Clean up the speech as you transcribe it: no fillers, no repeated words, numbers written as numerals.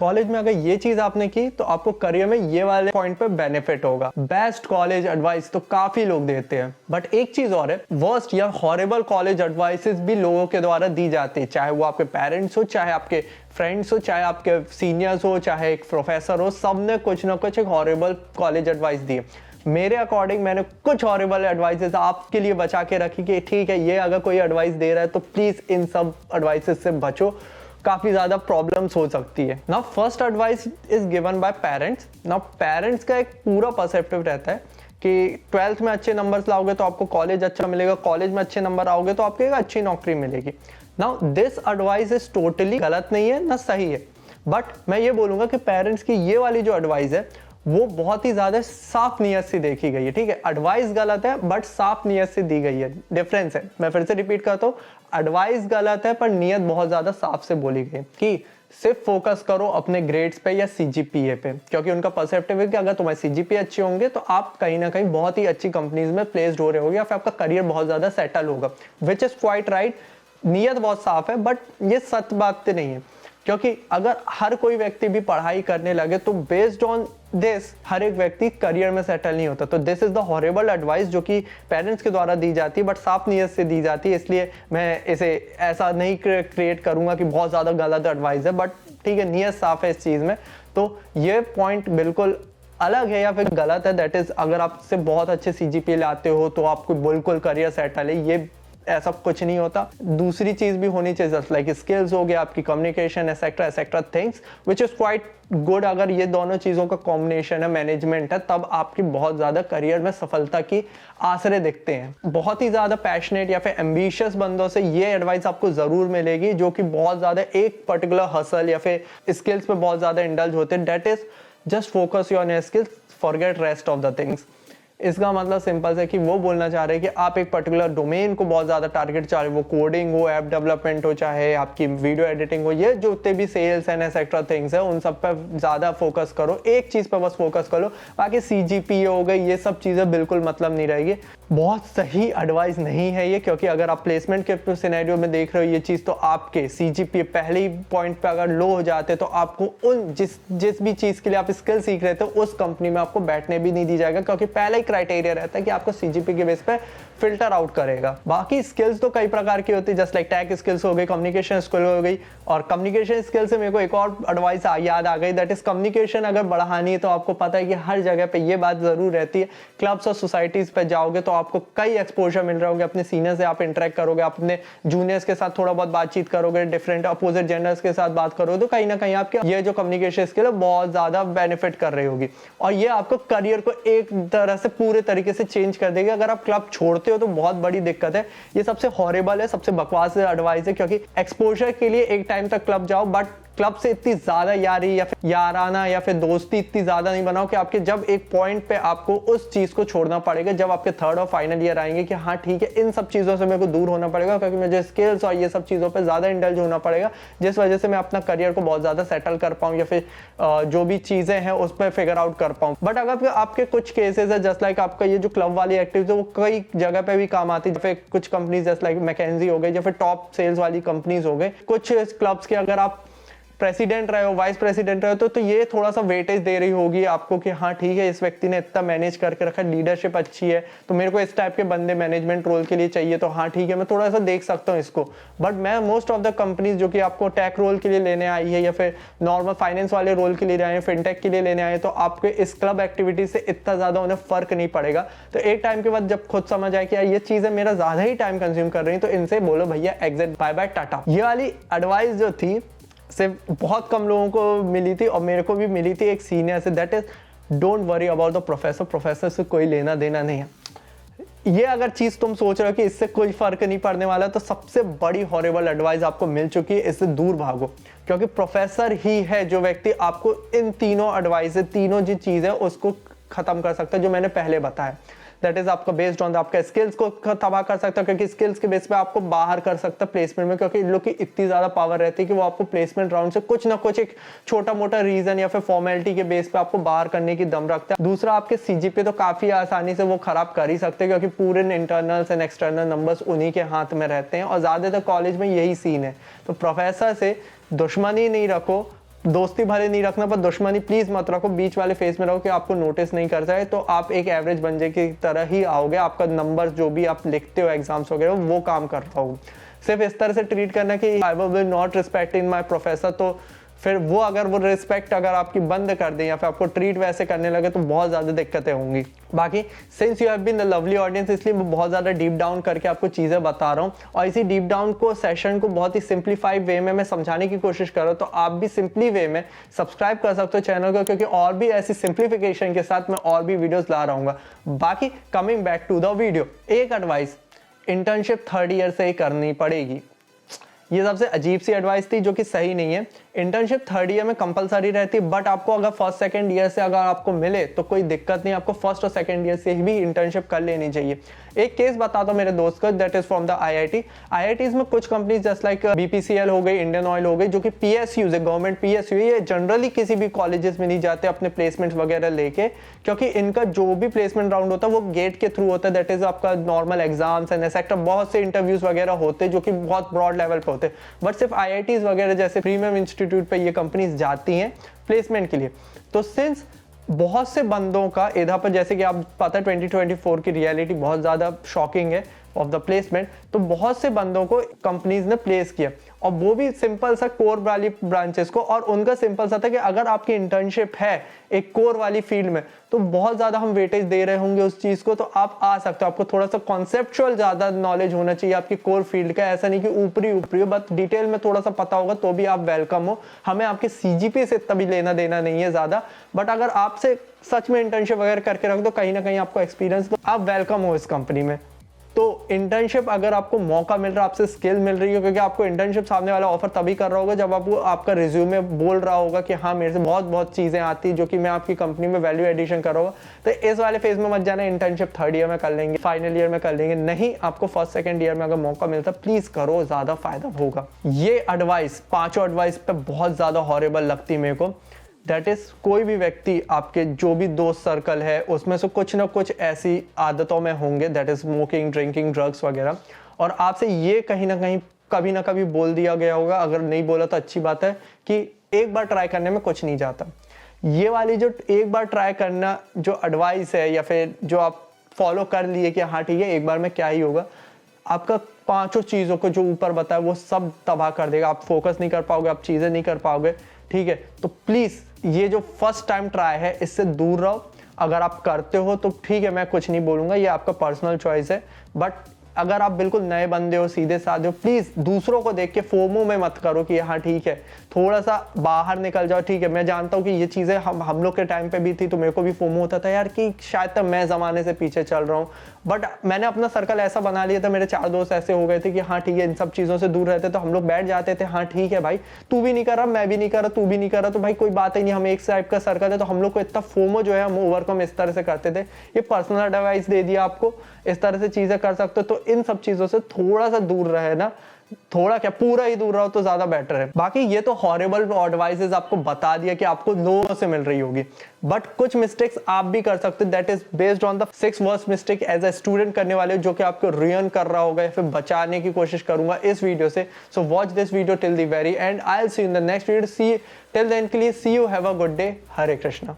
College में अगर ये चीज आपने की तो आपको करियर में ये वाले पॉइंट पे बेनिफिट होगा। बेस्ट कॉलेज एडवाइस तो काफी लोग देते हैं, बट एक चीज और है, वर्स्ट या हॉरिबल कॉलेज एडवाइसेस भी लोगों के द्वारा दी जाती है, चाहे वो आपके पेरेंट्स हो, चाहे आपके फ्रेंड्स हो, चाहे आपके सीनियर्स हो, चाहे एक प्रोफेसर हो, सबने कुछ ना कुछ एक हॉरिबल कॉलेज एडवाइस दी है। मेरे अकॉर्डिंग मैंने कुछ हॉरिबल एडवाइसेस आपके लिए बचा के रखी कि ठीक है, ये अगर कोई एडवाइस दे रहा है तो प्लीज इन सब एडवाइसेस से बचो, काफी ज्यादा प्रॉब्लम्स हो सकती है। Now first advice is given by parents. Now parents का एक पूरा पर्सपेक्टिव रहता है कि 12th में अच्छे नंबर्स लाओगे तो आपको कॉलेज अच्छा मिलेगा, कॉलेज में अच्छे नंबर आओगे तो आपको एक अच्छी नौकरी मिलेगी। Now this advice is totally गलत नहीं है ना सही है, बट मैं ये बोलूंगा कि पेरेंट्स की ये वाली जो एडवाइस है वो बहुत ही ज्यादा साफ नीयत से देखी गई है। ठीक है, एडवाइस गलत है बट साफ नीयत से दी गई है, डिफरेंस है। मैं फिर से रिपीट करता हूँ, एडवाइस गलत है पर नीयत बहुत ज्यादा साफ से बोली गई कि सिर्फ फोकस करो अपने ग्रेड्स पे या सीजीपीए पे, क्योंकि उनका पर्सपेक्टिव है कि अगर तुम्हारे सीजीपीए अच्छे होंगे तो आप कहीं ना कहीं बहुत ही अच्छी कंपनीज में प्लेस्ड हो रहे होगे या फिर आपका करियर बहुत ज्यादा सेटल होगा, विच इज क्वाइट राइट। नीयत बहुत साफ है बट ये सच बात नहीं है, क्योंकि अगर हर कोई व्यक्ति भी पढ़ाई करने लगे तो बेस्ड ऑन दिस हर एक व्यक्ति करियर में सेटल नहीं होता। तो this is the horrible advice जो कि पेरेंट्स के द्वारा दी जाती है बट साफ नीयत से दी जाती है, इसलिए मैं इसे ऐसा नहीं क्रिएट करूंगा कि बहुत ज्यादा गलत एडवाइस है, बट ठीक है, नीयत साफ है इस चीज में। तो ये पॉइंट बिल्कुल अलग है या फिर गलत है, दैट इज अगर आप से बहुत अच्छे सीजीपीए लाते हो तो आपको बिल्कुल करियर सेटल है, ये ऐसा कुछ नहीं होता। दूसरी चीज भी होनी चाहिए, जस्ट लाइक स्किल्स हो गया, आपकी communication etcetera etcetera things which is quite good. अगर ये दोनों चीजों का कॉम्बिनेशन है, मैनेजमेंट है, तब आपकी बहुत ज्यादा करियर में सफलता की आसरे दिखते हैं। बहुत ही ज्यादा पैशनेट या फिर एम्बिशियस बंदों से ये एडवाइस आपको जरूर मिलेगी जो कि बहुत ज्यादा एक पर्टिकुलर हसल या फिर स्किल्स पे बहुत ज्यादा इंडल्ज होते हैं, that is just focus your skills, forget rest of the things. इसका मतलब सिंपल है कि वो बोलना चाह रहे हैं कि आप एक पर्टिकुलर डोमेन को बहुत ज्यादा टारगेट, चाहे वो कोडिंग हो, ऐप डेवलपमेंट हो, चाहे आपकी वीडियो एडिटिंग हो, ये जो उतने भी सेल्स एंड एक्सेट्रा थिंग्स है उन सब पे ज्यादा फोकस करो, एक चीज पे बस फोकस करो, बाकी सीजीपीए हो गई, ये सब चीजें बिल्कुल मतलब नहीं रहेगी। बहुत सही एडवाइस नहीं है ये, क्योंकि अगर आप प्लेसमेंट के सिनेरियो में देख रहे हो ये चीज, तो आपके सीजीपीए पहले ही पॉइंट पे अगर लो हो जाते तो आपको उन जिस भी चीज के लिए आप स्किल सीख रहे थे उस कंपनी में आपको बैठने भी नहीं दी जाएगा, क्योंकि पहला ही क्राइटेरिया रहता है कि आपको सीजीपीए के बेस पे फिल्टर आउट करेगा। बाकी स्किल्स तो कई प्रकार की होती है, जस्ट लाइक टेक स्किल्स हो गई, कम्युनिकेशन स्किल हो गई, और कम्युनिकेशन स्किल से मेरे को एक और एडवाइस याद आ गई, दैट इज कम्युनिकेशन अगर बढ़ानी है तो आपको पता है कि हर जगह पे ये बात जरूर रहती है, क्लब्स और सोसाइटीज पे जाओगे तो आपको कई एक्सपोजर मिल रहे होंगे, अपने सीनियर से आप इंटरेक्ट करोगे, आप अपने जूनियर्स के साथ थोड़ा बहुत बातचीत करोगे, डिफरेंट अपोजिट जेंडर्स के साथ बात करोगे, तो कहीं ना कहीं आपके ये जो कम्युनिकेशन स्किल है बहुत ज्यादा बेनिफिट कर रही होगी, और ये आपको करियर को एक तरह से पूरे तरीके से चेंज कर देगी। अगर आप क्लब छोड़ते हो तो बहुत बड़ी दिक्कत है, ये सबसे हॉरिबल है, सबसे बकवास एडवाइस है, क्योंकि एक्सपोजर के लिए एक टाइम तक क्लब जाओ, बट क्लब से इतनी ज्यादा यारी या फिर याराना या फिर दोस्ती इतनी ज्यादा नहीं बनाओ कि आपके जब एक पॉइंट पे आपको उस चीज को छोड़ना पड़ेगा, जब आपके थर्ड और फाइनल ईयर आएंगे कि हाँ ठीक है, इन सब चीजों से मेरे को दूर होना पड़ेगा, क्योंकि मुझे स्किल्स और ये सब चीजों पे ज्यादा इंडल्ज होना पड़ेगा, जिस वजह से मैं अपना करियर को बहुत ज्यादा सेटल कर पाऊं या फिर जो भी चीजें हैं उस पर फिगर आउट कर पाऊं। बट अगर आपके कुछ केसेस है, जस्ट लाइक आपका ये जो क्लब वाली एक्टिविटी वो कई जगह पे भी काम आती है, फिर कुछ कंपनीज जस्ट लाइक मैकेंजी हो गई या फिर टॉप सेल्स वाली कंपनीज हो गई, कुछ क्लब्स के अगर आप प्रेसिडेंट रहे हो, वाइस प्रेसिडेंट रहे हो, तो ये थोड़ा सा वेटेज दे रही होगी आपको कि हाँ ठीक है, इस व्यक्ति ने इतना मैनेज करके रखा है, लीडरशिप अच्छी है, तो मेरे को इस टाइप के बंदे मैनेजमेंट रोल के लिए चाहिए, तो हाँ ठीक है, मैं थोड़ा सा देख सकता हूँ इसको। बट मैं मोस्ट ऑफ द कंपनीज जो कि आपको टेक रोल के लिए लेने आई है या फिर नॉर्मल फाइनेंस वाले रोल के लिए आए हैं, फिनटेक के लिए लेने आए, तो आपके इस क्लब एक्टिविटी से इतना ज्यादा उन्हें फर्क नहीं पड़ेगा। तो एक टाइम के बाद जब खुद समझ आए कि यार ये चीजें मेरा ज्यादा ही टाइम कंज्यूम कर रही है, तो इनसे बोलो भैया एग्जिट, बाय बाय, टाटा। ये वाली एडवाइस जो थी सिर्फ बहुत कम लोगों को मिली थी और मेरे को भी मिली थी एक सीनियर से, that is don't worry about the professor, professor से कोई लेना देना नहीं है। ये अगर चीज तुम सोच रहे हो कि इससे कोई फर्क नहीं पड़ने वाला, तो सबसे बड़ी हॉरिबल एडवाइस आपको मिल चुकी है, इससे दूर भागो, क्योंकि प्रोफेसर ही है जो व्यक्ति आपको इन तीनों एडवाइस, तीनों जो चीज है उसको खत्म कर सकता है जो मैंने पहले बताया। दैट इज आपका बेस्ड ऑन आपका स्किल्स को तबाह कर सकता है, क्योंकि स्किल्स के बेस पे आपको बाहर कर सकता है प्लेसमेंट में, क्योंकि इन लोग की इतनी ज्यादा पावर रहती है कि वो आपको प्लेसमेंट राउंड से कुछ ना कुछ एक छोटा मोटा रीजन या फिर फॉर्मेलिटी के बेस पे आपको बाहर करने की दम रखता है। दूसरा, आपके सीजीपीए तो काफी आसानी से वो खराब कर ही सकते हैं, क्योंकि पूरे इंटरनल्स एंड एक्सटर्नल नंबर्स उन्हीं के हाथ में रहते हैं, और ज्यादातर कॉलेज में यही सीन है। तो प्रोफेसर से दुश्मनी नहीं रखो, दोस्ती भले नहीं रखना पर दुश्मनी प्लीज मत रखो, बीच वाले फेज में रहो कि आपको नोटिस नहीं करता है, तो आप एक एवरेज बंदे की तरह ही आओगे, आपका नंबर जो भी आप लिखते हो एग्जाम्स वगैरह वो काम कर रहा होगा। सिर्फ इस तरह से ट्रीट करना कि I will not respect in my professor, तो फिर वो अगर वो रिस्पेक्ट अगर आपकी बंद कर दें या फिर आपको ट्रीट वैसे करने लगे तो बहुत ज़्यादा दिक्कतें होंगी। बाकी since you have been the lovely audience, इसलिए मैं बहुत ज़्यादा डीप डाउन करके आपको चीज़ें बता रहा हूँ, और इसी डीप डाउन को सेशन को बहुत ही सिंप्लीफाइड वे में मैं समझाने की कोशिश कर रहा हूँ। तो आप भी सिंपली वे में सब्सक्राइब कर सकते हो चैनल को, क्योंकि और भी ऐसी सिंप्लीफिकेशन के साथ मैं और भी वीडियोज़ ला रहा हूँ। बाकी coming back to the video, एक एडवाइस, इंटर्नशिप 3rd ईयर से ही करनी पड़ेगी। ये सबसे अजीब सी एडवाइस थी जो कि सही नहीं है। इंटर्नशिप 3rd ईयर में कंपलसरी रहती है, बट आपको अगर 1st 2nd ईयर से अगर आपको मिले तो कोई दिक्कत नहीं, आपको 1st और 2nd ईयर से भी इंटर्नशिप कर लेनी चाहिए। एक केस बता दो मेरे दोस्त को, that is from the IIT. IITs में कुछ कंपनीज जस्ट लाइक बीपीसीएल हो गई, इंडियन ऑयल हो गई, जो कि पीएसयू है, गवर्नमेंट पीएसयू, ये जनरली किसी भी कॉलेजेस में नहीं जाते अपने प्लेसमेंट वगैरह लेके, क्योंकि इनका जो भी प्लेसमेंट राउंड होता है वो गेट के थ्रू होता है, दैट इज आपका नॉर्मल एग्जाम्स एंड एक्सेट्रा, बहुत से इंटरव्यूज वगैरह होते हैं जो कि बहुत ब्रॉड लेवल पे होते हैं। बट सिर्फ आईआईटीज वगैरह जैसे प्रीमियम इंस्टीट्यूट पे ये कंपनीज जाती हैं प्लेसमेंट के लिए। तो सिंस बहुत से बंदों का इधर पर, जैसे कि आप पता है 2024 की रियलिटी बहुत ज़्यादा शॉकिंग है ऑफ द प्लेसमेंट, तो बहुत से बंदों को कंपनीज ने प्लेस किया, और वो भी सिंपल सा कोर वाली ब्रांचेस को, और उनका सिंपल सा था कि अगर आपकी इंटर्नशिप है एक कोर वाली फील्ड में तो बहुत ज़्यादा हम वेटेज दे रहे होंगे उस चीज़ को, तो आप आ सकते हो। आपको थोड़ा सा कॉन्सेप्चुअल ज़्यादा नॉलेज होना चाहिए आपकी कोर फील्ड का, ऐसा नहीं कि ऊपरी ऊपरी हो, बट डिटेल में थोड़ा सा पता होगा तो भी आप वेलकम हो। हमें आपके सीजीपी से तभी लेना देना नहीं है ज़्यादा, बट अगर आपसे सच में इंटर्नशिप वगैरह करके रख दो कहीं ना कहीं आपको एक्सपीरियंस, तो आप वेलकम हो इस कंपनी में। तो इंटर्नशिप अगर आपको मौका मिल रहा है, आपसे स्किल मिल रही है, क्योंकि आपको इंटर्नशिप सामने वाला ऑफर तभी कर रहा होगा जब आपका रिज्यूमे बोल रहा होगा कि हाँ मेरे से बहुत बहुत चीज़ें आती है जो कि मैं आपकी कंपनी में वैल्यू एडिशन कर रहा हूँ, तो इस वाले फेज में मत जाना। इंटर्नशिप 3rd ईयर में कर लेंगे, फाइनल ईयर में कर लेंगे, नहीं आपको 1st 2nd ईयर में अगर मौका मिलता है प्लीज़ करो, ज़्यादा फायदा होगा। ये एडवाइस, पाँचों एडवाइस पे बहुत ज़्यादा हॉरेबल लगती मेरे को। दैट इज, कोई भी व्यक्ति आपके जो भी दोस्त सर्कल है उसमें से कुछ ना कुछ ऐसी आदतों में होंगे, that is smoking, drinking, drugs वगैरह, और आपसे ये कहीं ना कहीं कभी ना कभी बोल दिया गया होगा, अगर नहीं बोला तो अच्छी बात है, कि एक बार ट्राई करने में कुछ नहीं जाता। ये वाली जो एक बार ट्राई करना जो एडवाइस है, या फिर जो आप फॉलो कर लिए कि हाँ ठीक है एक बार में क्या ही होगा, आपका पांचों चीज़ों को जो ऊपर बताया वो सब तबाह कर देगा। आप फोकस नहीं कर पाओगे, आप चीज़ें नहीं कर पाओगे, ठीक है। तो प्लीज़ ये जो फर्स्ट टाइम ट्राई है इससे दूर रहो। अगर आप करते हो तो ठीक है, मैं कुछ नहीं बोलूँगा, ये आपका पर्सनल चॉइस है, बट अगर आप बिल्कुल नए बंदे हो, सीधे साधे हो, प्लीज़ दूसरों को देख के फोमो में मत करो कि हाँ ठीक है, थोड़ा सा बाहर निकल जाओ। ठीक है, मैं जानता हूँ कि ये चीज़ें हम लोग के टाइम पे भी थी, तो मेरे को भी फोमो होता था यार कि शायद तक मैं ज़माने से पीछे चल रहा हूँ, बट मैंने अपना सर्कल ऐसा बना लिया था, मेरे 4 दोस्त ऐसे हो गए थे कि हाँ ठीक है इन सब चीज़ों से दूर रहते, तो हम लोग बैठ जाते थे, हाँ ठीक है भाई तू भी नहीं कर रहा, मैं भी नहीं कर रहा, तू भी नहीं कर रहा, तो भाई कोई बात ही नहीं, हम एक टाइप का सर्कल है। तो हम लोग को इतना फोमो जो है हम ओवरकम इस तरह से करते थे। ये पर्सनल एडवाइस दे दिया आपको, इस तरह से चीज़ें कर सकते हो। तो इन सब चीज़ों से थोड़ा सा दूर रहे ना, थोड़ा क्या पूरा ही दूर रहो तो ज्यादा बेटर है। बाकी ये तो हॉरिबल एडवाइसेस आपको बता दिया कि आपको लोगों से मिल रही होगी, बट कुछ मिस्टेक्स आप भी कर सकते, that is based on the 6 worst mistake as a student करने वाले, जो कि आपको रियन कर रहा होगा या फिर बचाने की कोशिश करूंगा इस वीडियो से। So watch this video till the very end, I will see you in the next video. See till then के लिए see you, have a good day, Hare Krishna.